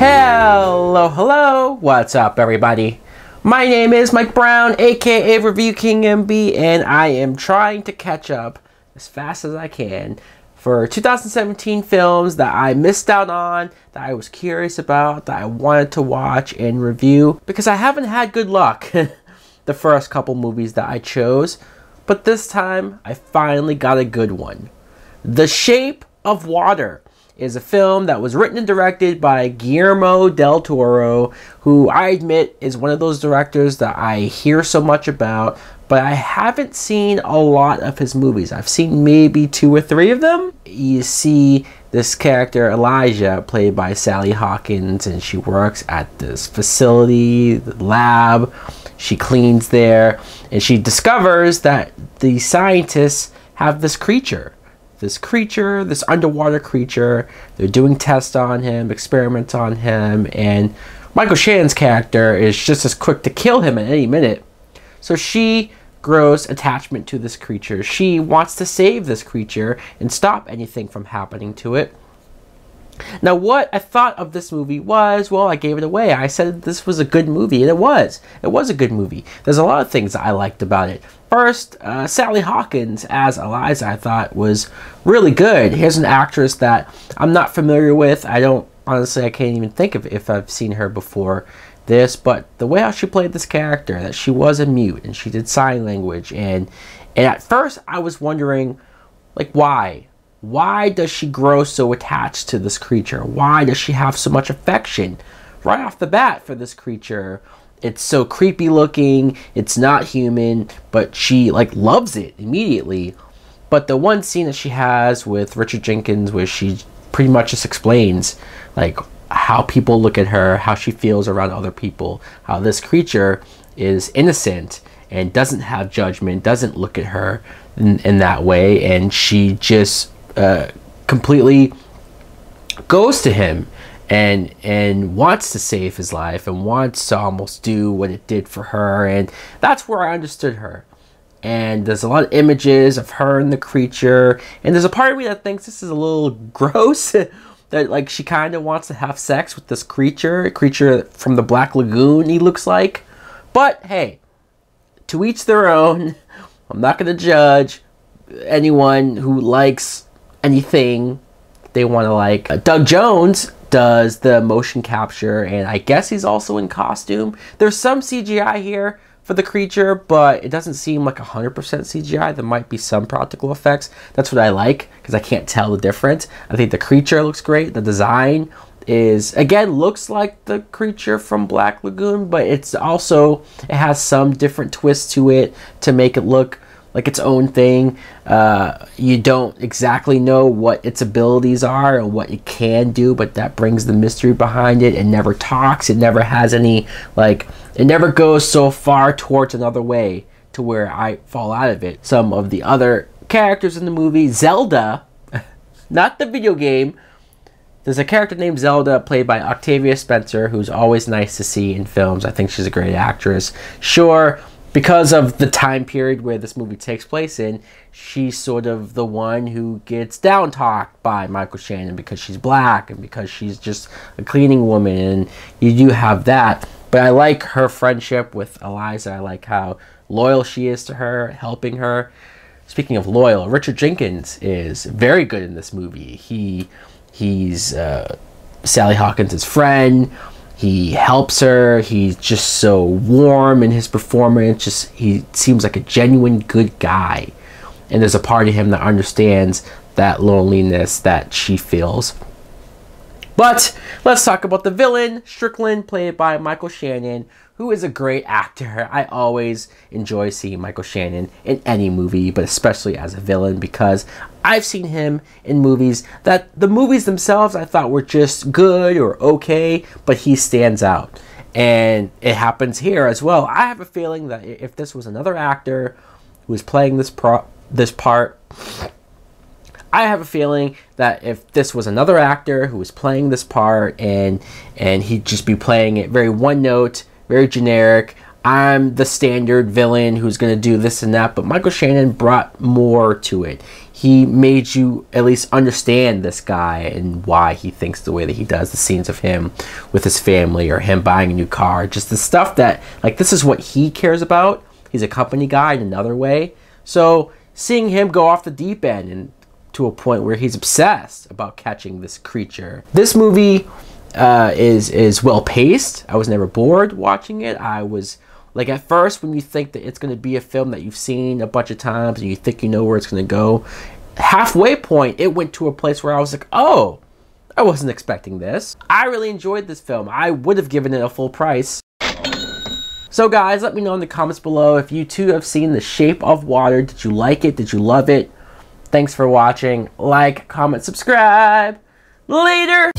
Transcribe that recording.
Hello, what's up everybody? My name is Mike Brown, aka ReviewKingMB, and I am trying to catch up as fast as I can for 2017 films that I missed out on, that I was curious about, that I wanted to watch and review, because I haven't had good luck the first couple movies that I chose, but this time I finally got a good one. The Shape of Water is a film that was written and directed by Guillermo del Toro, who I admit is one of those directors that I hear so much about, but I haven't seen a lot of his movies. I've seen maybe 2 or 3 of them. You see this character, Elijah, played by Sally Hawkins, and she works at this facility, the lab. She cleans there, and she discovers that the scientists have this creature, this underwater creature. They're doing tests on him, experiments on him, and Michael Shannon's character is just as quick to kill him at any minute. So she grows attachment to this creature. She wants to save this creature and stop anything from happening to it. Now, what I thought of this movie was, well, I gave it away. I said this was a good movie, and it was. It was a good movie. There's a lot of things that I liked about it. First, Sally Hawkins as Eliza, I thought was really good. Here's an actress that I'm not familiar with. Honestly, I can't even think of if I've seen her before this, but the way how she played this character, that she was a mute, and she did sign language, and at first I was wondering, like, why? Why does she grow so attached to this creature? Why does she have so much affection right off the bat for this creature? It's so creepy looking, it's not human, but she like loves it immediately. But the one scene that she has with Richard Jenkins where she pretty much just explains like how people look at her, how she feels around other people, how this creature is innocent and doesn't have judgment, doesn't look at her in that way, and she just completely goes to him and wants to save his life and wants to almost do what it did for her, and that's where I understood her. And there's a lot of images of her and the creature, and there's a part of me that thinks this is a little gross that like she kind of wants to have sex with this creature from the Black Lagoon, he looks like. But hey, to each their own. I'm not going to judge anyone who likes anything they want to like. Doug Jones does the motion capture, and I guess he's also in costume. There's some CGI here for the creature, but it doesn't seem like 100% CGI. There might be some practical effects. That's what I like, because I can't tell the difference. I think the creature looks great. The design is, again, looks like the creature from Black Lagoon, but it has some different twists to it to make it look like its own thing. You don't exactly know what its abilities are and what it can do, but that brings the mystery behind it. It never talks. It never has any, like, it never goes so far towards another way to where I fall out of it. Some of the other characters in the movie, Zelda, not the video game. There's a character named Zelda played by Octavia Spencer, who's always nice to see in films. I think she's a great actress. Sure, because of the time period where this movie takes place in, she's sort of the one who gets down-talked by Michael Shannon because she's black and because she's just a cleaning woman, and you do have that. But I like her friendship with Eliza. I like how loyal she is to her, helping her. Speaking of loyal, Richard Jenkins is very good in this movie. He's Sally Hawkins' friend. He helps her. He's just so warm in his performance. He seems like a genuine good guy. And there's a part of him that understands that loneliness that she feels. But let's talk about the villain, Strickland, played by Michael Shannon, who is a great actor. I always enjoy seeing Michael Shannon in any movie, but especially as a villain, because I've seen him in movies that the movies themselves I thought were just good or okay, but he stands out. And it happens here as well. I have a feeling that if this was another actor who was playing this part, I have a feeling that if this was another actor who was playing this part and he'd just be playing it very one note, very generic, I'm the standard villain who's going to do this and that, but Michael Shannon brought more to it. He made you at least understand this guy and why he thinks the way that he does. The scenes of him with his family or him buying a new car, just the stuff that, like, this is what he cares about. He's a company guy in another way. So seeing him go off the deep end and to a point where he's obsessed about catching this creature. This movie is well paced. I was never bored watching it. I was like, at first, when you think that it's going to be a film that you've seen a bunch of times and you think you know where it's going to go, halfway point, it went to a place where I was like, oh, I wasn't expecting this. I really enjoyed this film. I would have given it a full price. So guys, let me know in the comments below if you too have seen The Shape of Water. Did you like it? Did you love it? Thanks for watching. Like, comment, subscribe. Later!